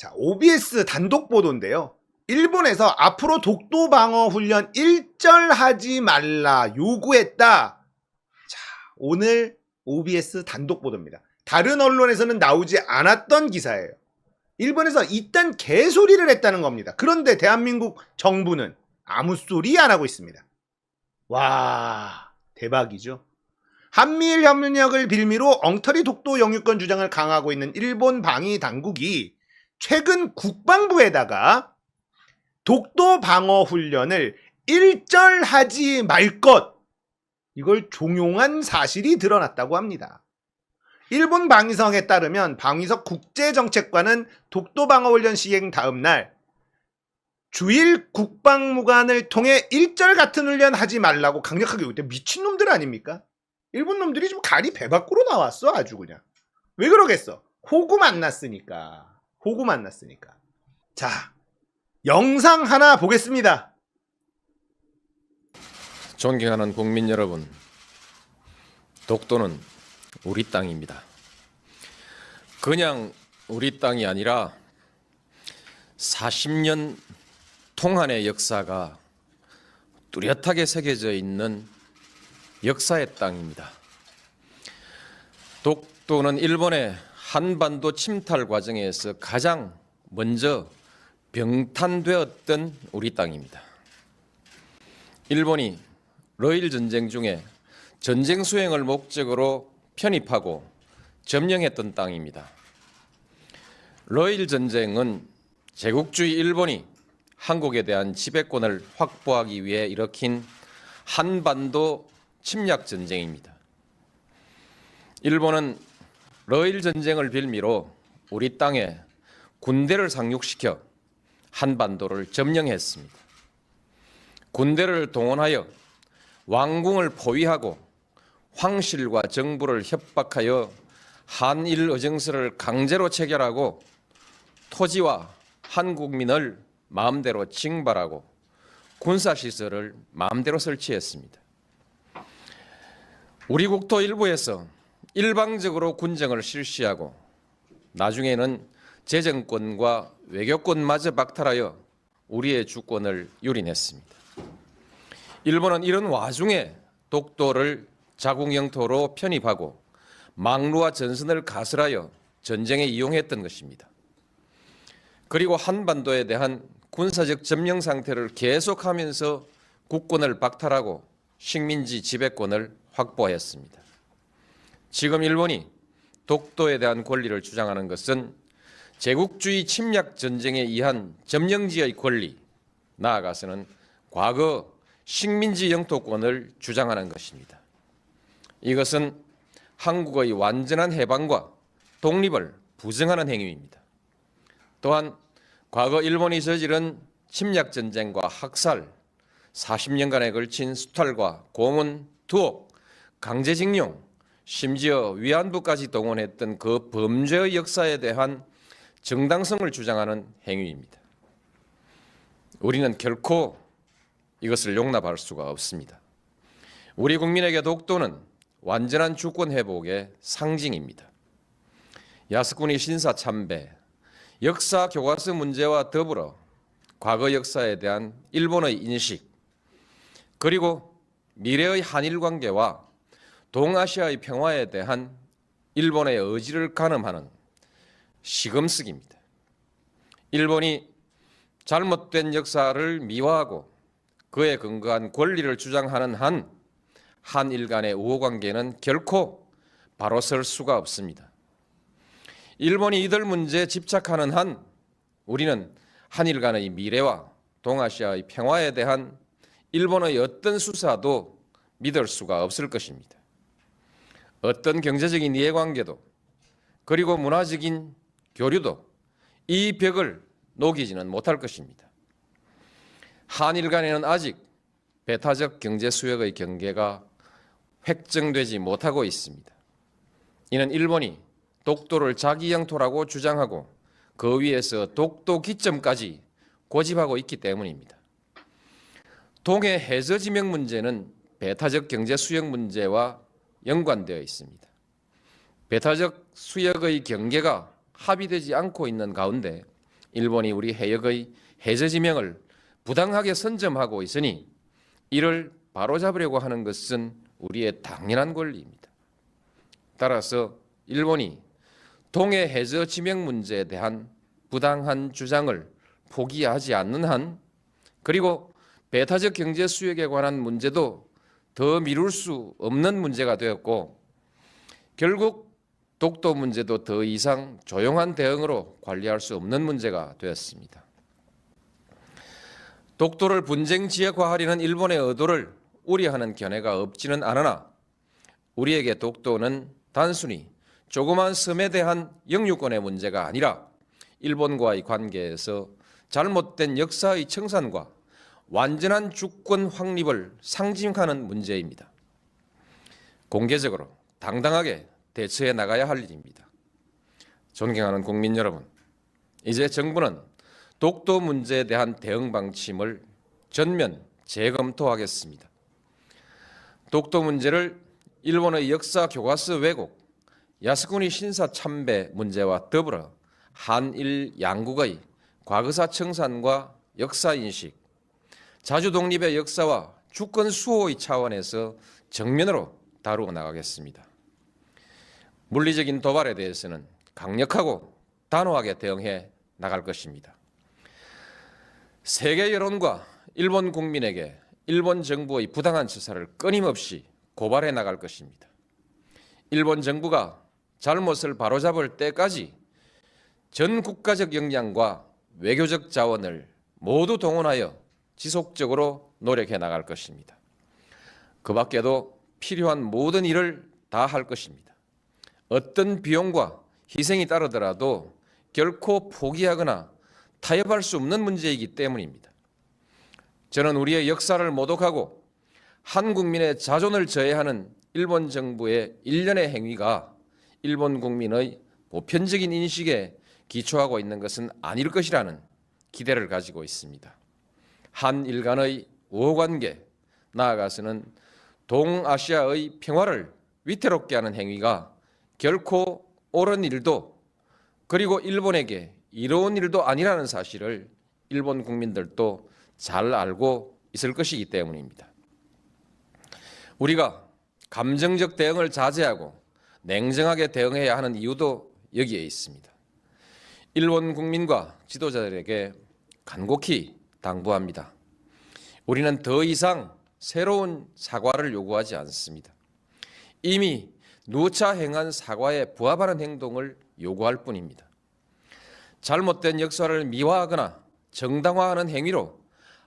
자, OBS 단독 보도인데요. 일본에서 앞으로 독도 방어 훈련 일절하지 말라 요구했다. 자, 오늘 OBS 단독 보도입니다. 다른 언론에서는 나오지 않았던 기사예요. 일본에서 이딴 개소리를 했다는 겁니다. 그런데 대한민국 정부는 아무 소리 안 하고 있습니다. 와, 대박이죠. 한미일 협력을 빌미로 엉터리 독도 영유권 주장을 강화하고 있는 일본 방위 당국이 최근 국방부에다가 독도 방어 훈련을 일절하지 말 것, 이걸 종용한 사실이 드러났다고 합니다. 일본 방위성에 따르면 방위석 국제정책관은 독도 방어 훈련 시행 다음 날 주일 국방무관을 통해 일절 같은 훈련 하지 말라고 강력하게 요구했대. 미친놈들 아닙니까? 일본 놈들이 좀 갈이 배 밖으로 나왔어. 아주 그냥. 왜 그러겠어? 호구 만났으니까. 호구 만났으니까. 자, 영상 하나 보겠습니다. 존경하는 국민 여러분, 독도는 우리 땅입니다. 그냥 우리 땅이 아니라 40년 통한의 역사가 뚜렷하게 새겨져 있는 역사의 땅입니다. 독도는 일본의 한반도 침탈 과정에서 가장 먼저 병탄되었던 우리 땅입니다. 일본이 러일 전쟁 중에 전쟁 수행을 목적으로 편입하고 점령했던 땅입니다. 러일 전쟁은 제국주의 일본이 한국에 대한 지배권을 확보하기 위해 일으킨 한반도 침략 전쟁입니다. 일본은 러일 전쟁을 빌미로 우리 땅에 군대를 상륙시켜 한반도를 점령했습니다. 군대를 동원하여 왕궁을 포위하고 황실과 정부를 협박하여 한일 의정서를 강제로 체결하고 토지와 한국민을 마음대로 징발하고 군사시설을 마음대로 설치했습니다. 우리 국토 일부에서 일방적으로 군정을 실시하고 나중에는 재정권과 외교권마저 박탈하여 우리의 주권을 유린했습니다. 일본은 이런 와중에 독도를 자국 영토로 편입하고 망루와 전선을 가설하여 전쟁에 이용했던 것입니다. 그리고 한반도에 대한 군사적 점령 상태를 계속하면서 국권을 박탈하고 식민지 지배권을 확보했습니다. 지금 일본이 독도에 대한 권리를 주장하는 것은 제국주의 침략 전쟁에 의한 점령지의 권리, 나아가서는 과거 식민지 영토권을 주장하는 것입니다. 이것은 한국의 완전한 해방과 독립을 부정하는 행위입니다. 또한 과거 일본이 저지른 침략 전쟁과 학살, 40년간에 걸친 수탈과 고문, 투옥, 강제징용, 심지어 위안부까지 동원했던 그 범죄의 역사에 대한 정당성을 주장하는 행위입니다. 우리는 결코 이것을 용납할 수가 없습니다. 우리 국민에게 독도는 완전한 주권 회복의 상징입니다. 야스쿠니 신사 참배, 역사 교과서 문제와 더불어 과거 역사에 대한 일본의 인식, 그리고 미래의 한일 관계와 동아시아의 평화에 대한 일본의 의지를 가늠하는 시금석입니다. 일본이 잘못된 역사를 미화하고 그에 근거한 권리를 주장하는 한 한일 간의 우호관계는 결코 바로 설 수가 없습니다. 일본이 이들 문제에 집착하는 한 우리는 한일 간의 미래와 동아시아의 평화에 대한 일본의 어떤 수사도 믿을 수가 없을 것입니다. 어떤 경제적인 이해관계도 그리고 문화적인 교류도 이 벽을 녹이지는 못할 것입니다. 한일 간에는 아직 배타적 경제 수역의 경계가 획정되지 못하고 있습니다. 이는 일본이 독도를 자기 영토라고 주장하고 그 위에서 독도 기점까지 고집하고 있기 때문입니다. 동해 해저 지명 문제는 배타적 경제 수역 문제와 연관되어 있습니다. 배타적 수역의 경계가 합의되지 않고 있는 가운데 일본이 우리 해역의 해저 지명을 부당하게 선점하고 있으니 이를 바로잡으려고 하는 것은 우리의 당연한 권리입니다. 따라서 일본이 동해 해저 지명 문제에 대한 부당한 주장을 포기하지 않는 한, 그리고 배타적 경제 수역에 관한 문제도 더 미룰 수 없는 문제가 되었고, 결국 독도 문제도 더 이상 조용한 대응으로 관리할 수 없는 문제가 되었습니다. 독도를 분쟁 지역화하려는 일본의 의도를 우려하는 견해가 없지는 않으나 우리에게 독도는 단순히 조그만 섬에 대한 영유권의 문제가 아니라 일본과의 관계에서 잘못된 역사의 청산과 완전한 주권 확립을 상징하는 문제입니다. 공개적으로 당당하게 대처해 나가야 할 일입니다. 존경하는 국민 여러분, 이제 정부는 독도 문제에 대한 대응 방침을 전면 재검토하겠습니다. 독도 문제를 일본의 역사 교과서 왜곡, 야스쿠니 신사 참배 문제와 더불어 한일 양국의 과거사 청산과 역사 인식, 자주 독립의 역사와 주권 수호의 차원에서 정면으로 다루어 나가겠습니다. 물리적인 도발에 대해서는 강력하고 단호하게 대응해 나갈 것입니다. 세계 여론과 일본 국민에게 일본 정부의 부당한 처사를 끊임없이 고발해 나갈 것입니다. 일본 정부가 잘못을 바로잡을 때까지 전 국가적 역량과 외교적 자원을 모두 동원하여 지속적으로 노력해 나갈 것입니다. 그 밖에도 필요한 모든 일을 다 할 것입니다. 어떤 비용과 희생이 따르더라도 결코 포기하거나 타협할 수 없는 문제이기 때문입니다. 저는 우리의 역사를 모독하고 한국민의 자존을 저해하는 일본 정부의 일련의 행위가 일본 국민의 보편적인 인식에 기초하고 있는 것은 아닐 것이라는 기대를 가지고 있습니다. 한일 간의 우호관계, 나아가서는 동아시아의 평화를 위태롭게 하는 행위가 결코 옳은 일도, 그리고 일본에게 이로운 일도 아니라는 사실을 일본 국민들도 잘 알고 있을 것이기 때문입니다. 우리가 감정적 대응을 자제하고 냉정하게 대응해야 하는 이유도 여기에 있습니다. 일본 국민과 지도자들에게 간곡히 당부합니다. 우리는 더 이상 새로운 사과를 요구하지 않습니다. 이미 누차 행한 사과에 부합하는 행동을 요구할 뿐입니다. 잘못된 역사를 미화하거나 정당화하는 행위로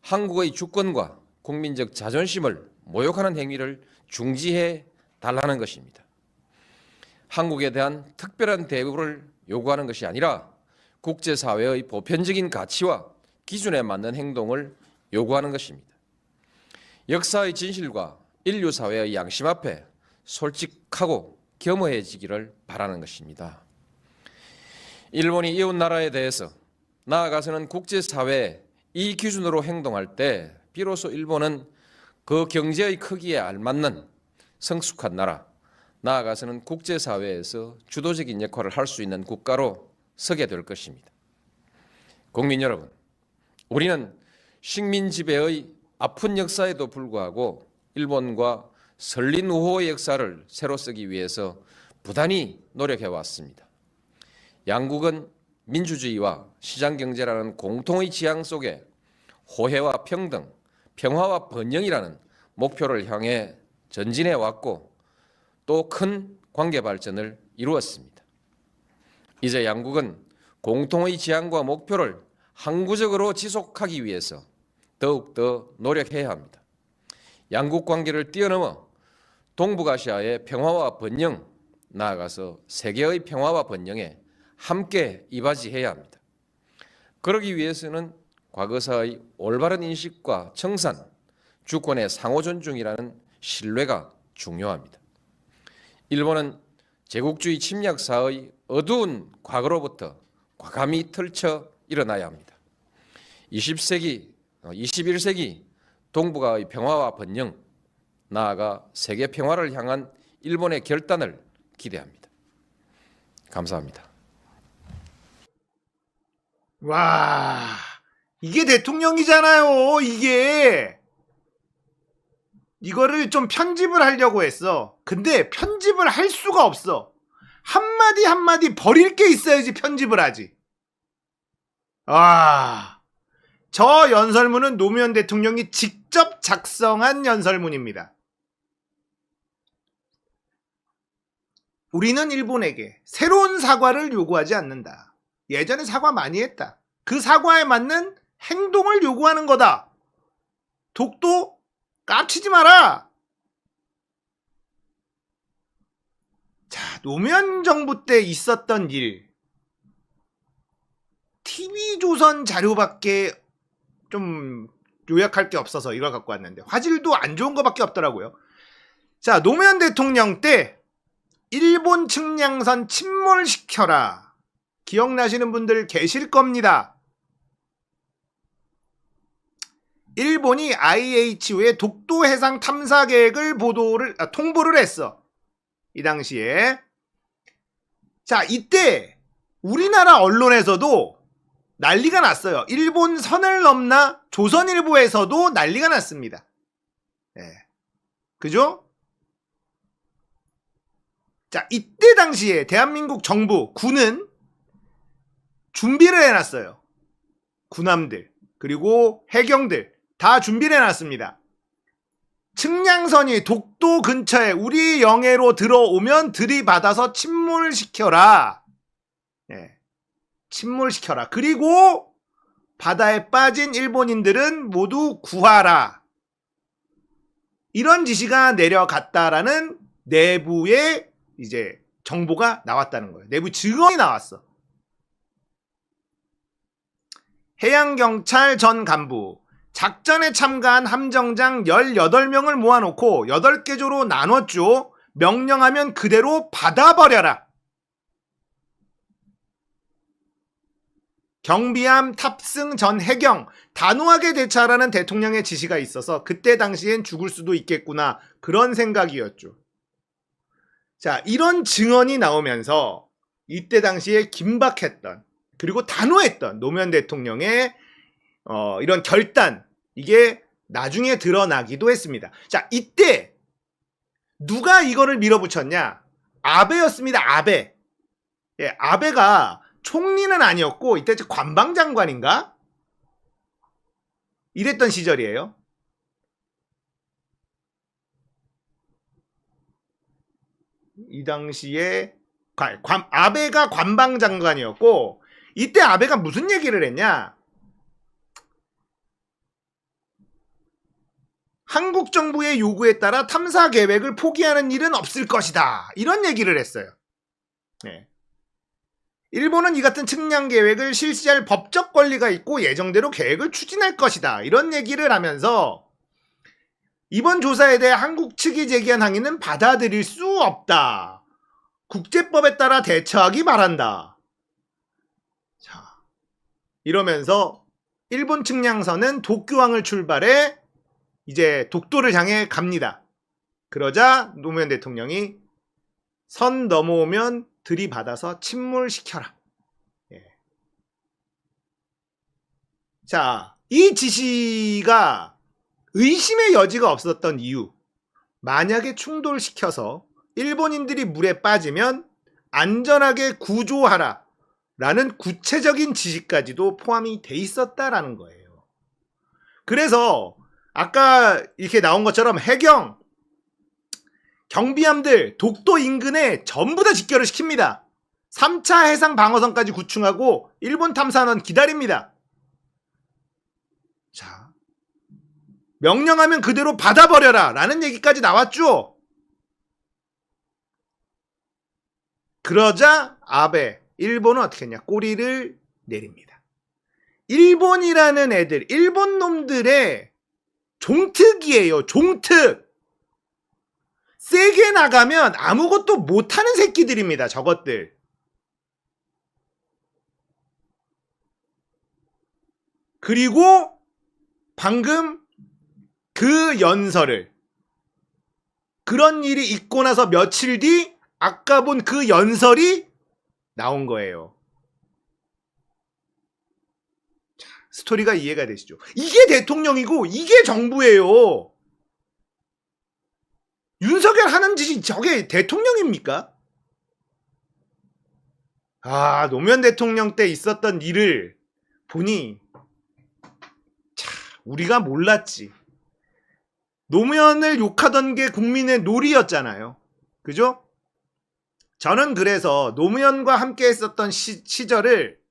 한국의 주권과 국민적 자존심을 모욕하는 행위를 중지해 달라는 것입니다. 한국에 대한 특별한 대우를 요구하는 것이 아니라 국제사회의 보편적인 가치와 기준에 맞는 행동을 요구하는 것입니다. 역사의 진실과 인류사회의 양심 앞에 솔직하고 겸허해지기를 바라는 것입니다. 일본이 이웃나라에 대해서, 나아가서는 국제사회에 이 기준으로 행동할 때 비로소 일본은 그 경제의 크기에 알맞는 성숙한 나라, 나아가서는 국제사회에서 주도적인 역할을 할 수 있는 국가로 서게 될 것입니다. 국민 여러분, 우리는 식민 지배의 아픈 역사에도 불구하고 일본과 설린 우호의 역사를 새로 쓰기 위해서 부단히 노력해 왔습니다. 양국은 민주주의와 시장경제라는 공통의 지향 속에 호혜와 평등, 평화와 번영이라는 목표를 향해 전진해 왔고 또 큰 관계 발전을 이루었습니다. 이제 양국은 공통의 지향과 목표를 항구적으로 지속하기 위해서 더욱더 노력해야 합니다. 양국 관계를 뛰어넘어 동북아시아의 평화와 번영, 나아가서 세계의 평화와 번영에 함께 이바지해야 합니다. 그러기 위해서는 과거사의 올바른 인식과 청산, 주권의 상호 존중이라는 신뢰가 중요합니다. 일본은 제국주의 침략사의 어두운 과거로부터 과감히 털쳐 일어나야 합니다. 21세기 동북아의 평화와 번영, 나아가 세계 평화를 향한 일본의 결단을 기대합니다. 감사합니다. 와, 이게 대통령이잖아요. 이게 이거를 좀 편집을 하려고 했어. 근데 편집을 할 수가 없어. 한마디 한마디 버릴 게 있어야지 편집을 하지. 아, 저 연설문은 노무현 대통령이 직접 작성한 연설문입니다. 우리는 일본에게 새로운 사과를 요구하지 않는다. 예전에 사과 많이 했다. 그 사과에 맞는 행동을 요구하는 거다. 독도 깝치지 마라. 자, 노무현 정부 때 있었던 일. TV조선 자료밖에 좀 요약할 게 없어서 이걸 갖고 왔는데 화질도 안 좋은 거밖에 없더라고요. 자, 노무현 대통령 때 일본 측량선 침몰시켜라. 기억나시는 분들 계실 겁니다. 일본이 IHO의 독도 해상 탐사 계획을 통보를 했어. 이 당시에. 자, 이때 우리나라 언론에서도 난리가 났어요. 일본 선을 넘나 조선일보에서도 난리가 났습니다. 네. 그죠? 자, 이때 당시에 대한민국 정부, 군은 준비를 해놨어요. 군함들, 그리고 해경들 다 준비를 해놨습니다. 측량선이 독도 근처에 우리 영해로 들어오면 들이받아서 침몰시켜라. 네. 침몰시켜라. 그리고 바다에 빠진 일본인들은 모두 구하라. 이런 지시가 내려갔다라는 내부의 이제 정보가 나왔다는 거예요. 내부 증언이 나왔어. 해양경찰 전 간부, 작전에 참가한 함정장 18명을 모아놓고 8개 조로 나눴죠. 명령하면 그대로 받아버려라. 경비함 탑승 전 해경, 단호하게 대처하라는 대통령의 지시가 있어서 그때 당시엔 죽을 수도 있겠구나, 그런 생각이었죠. 자, 이런 증언이 나오면서 이때 당시에 긴박했던, 그리고 단호했던 노무현 대통령의 이런 결단, 이게 나중에 드러나기도 했습니다. 자, 이때 누가 이거를 밀어붙였냐? 아베였습니다. 아베. 예, 아베가 총리는 아니었고 이때 관방장관인가? 이랬던 시절이에요. 이 당시에 아베가 관방장관이었고, 이때 아베가 무슨 얘기를 했냐? 한국 정부의 요구에 따라 탐사 계획을 포기하는 일은 없을 것이다. 이런 얘기를 했어요. 네. 일본은 이 같은 측량 계획을 실시할 법적 권리가 있고 예정대로 계획을 추진할 것이다. 이런 얘기를 하면서 이번 조사에 대해 한국 측이 제기한 항의는 받아들일 수 없다. 국제법에 따라 대처하기 바란다. 자, 이러면서 일본 측량선은 도쿄항을 출발해 이제 독도를 향해 갑니다. 그러자 노무현 대통령이 선 넘어오면 들이받아서 침몰시켜라. 예. 자, 이 지시가 의심의 여지가 없었던 이유, 만약에 충돌시켜서 일본인들이 물에 빠지면 안전하게 구조하라 라는 구체적인 지시까지도 포함이 돼 있었다라는 거예요. 그래서 아까 이렇게 나온 것처럼 해경, 경비함들 독도 인근에 전부 다 집결을 시킵니다. 3차 해상 방어선까지 구축하고 일본 탐사선 기다립니다. 자, 명령하면 그대로 받아버려라 라는 얘기까지 나왔죠. 그러자 아베, 일본은 어떻게 했냐? 꼬리를 내립니다. 일본이라는 애들, 일본 놈들의 종특이에요. 종특. 세게 나가면 아무것도 못하는 새끼들입니다. 저것들. 그리고 방금 그 연설을, 그런 일이 있고 나서 며칠 뒤 아까 본 그 연설이 나온 거예요. 스토리가 이해가 되시죠? 이게 대통령이고 이게 정부예요. 윤석열 하는 짓이 저게 대통령입니까? 아, 노무현 대통령 때 있었던 일을 보니 참 우리가 몰랐지. 노무현을 욕하던 게 국민의 놀이였잖아요. 그죠? 저는 그래서 노무현과 함께 했었던 시절을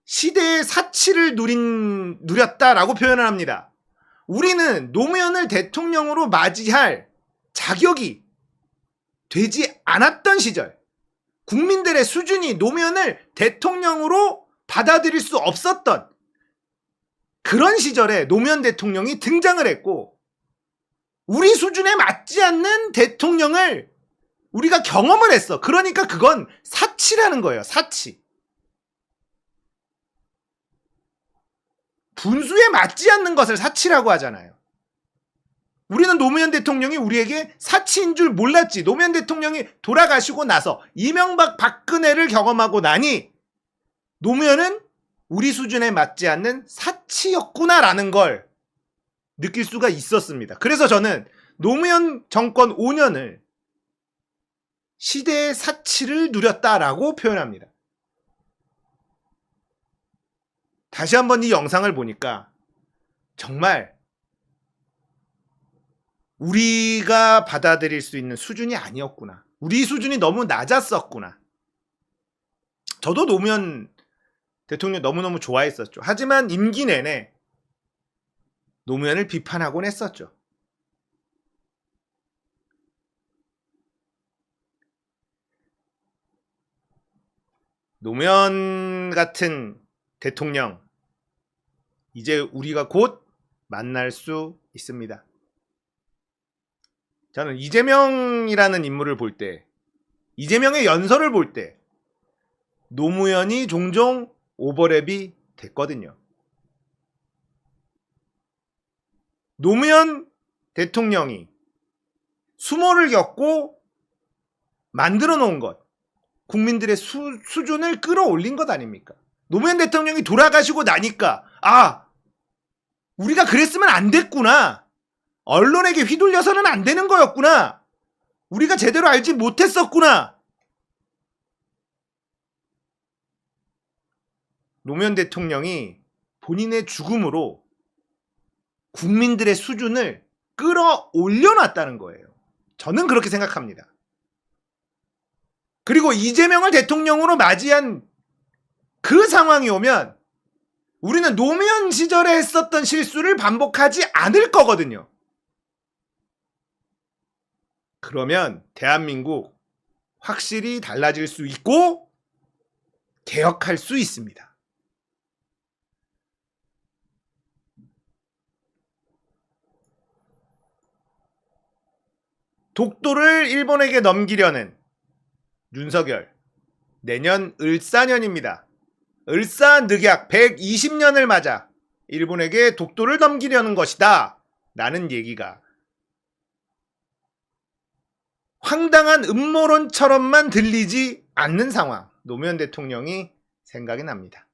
시대의 사치를 누렸다라고 표현을 합니다. 우리는 노무현을 대통령으로 맞이할 자격이 되지 않았던 시절, 국민들의 수준이 노무현을 대통령으로 받아들일 수 없었던 그런 시절에 노무현 대통령이 등장을 했고, 우리 수준에 맞지 않는 대통령을 우리가 경험을 했어. 그러니까 그건 사치라는 거예요. 사치. 분수에 맞지 않는 것을 사치라고 하잖아요. 우리는 노무현 대통령이 우리에게 사치인 줄 몰랐지. 노무현 대통령이 돌아가시고 나서 이명박 박근혜를 경험하고 나니 노무현은 우리 수준에 맞지 않는 사치였구나라는 걸 느낄 수가 있었습니다. 그래서 저는 노무현 정권 5년을 시대의 사치를 누렸다라고 표현합니다. 다시 한번 이 영상을 보니까 정말 우리가 받아들일 수 있는 수준이 아니었구나. 우리 수준이 너무 낮았었구나. 저도 노무현 대통령 너무너무 좋아했었죠. 하지만 임기 내내 노무현을 비판하곤 했었죠. 노무현 같은 대통령, 이제 우리가 곧 만날 수 있습니다. 저는 이재명이라는 인물을 볼 때, 이재명의 연설을 볼 때 노무현이 종종 오버랩이 됐거든요. 노무현 대통령이 수모를 겪고 만들어 놓은 것, 국민들의 수준을 끌어올린 것 아닙니까? 노무현 대통령이 돌아가시고 나니까 우리가 그랬으면 안 됐구나. 언론에게 휘둘려서는 안 되는 거였구나. 우리가 제대로 알지 못했었구나. 노무현 대통령이 본인의 죽음으로 국민들의 수준을 끌어올려놨다는 거예요. 저는 그렇게 생각합니다. 그리고 이재명을 대통령으로 맞이한 그 상황이 오면 우리는 노무현 시절에 했었던 실수를 반복하지 않을 거거든요. 그러면 대한민국 확실히 달라질 수 있고 개혁할 수 있습니다. 독도를 일본에게 넘기려는 윤석열, 내년 을사년입니다. 을사늑약 120년을 맞아 일본에게 독도를 넘기려는 것이다 라는 얘기가 황당한 음모론처럼만 들리지 않는 상황, 노무현 대통령이 생각이 납니다.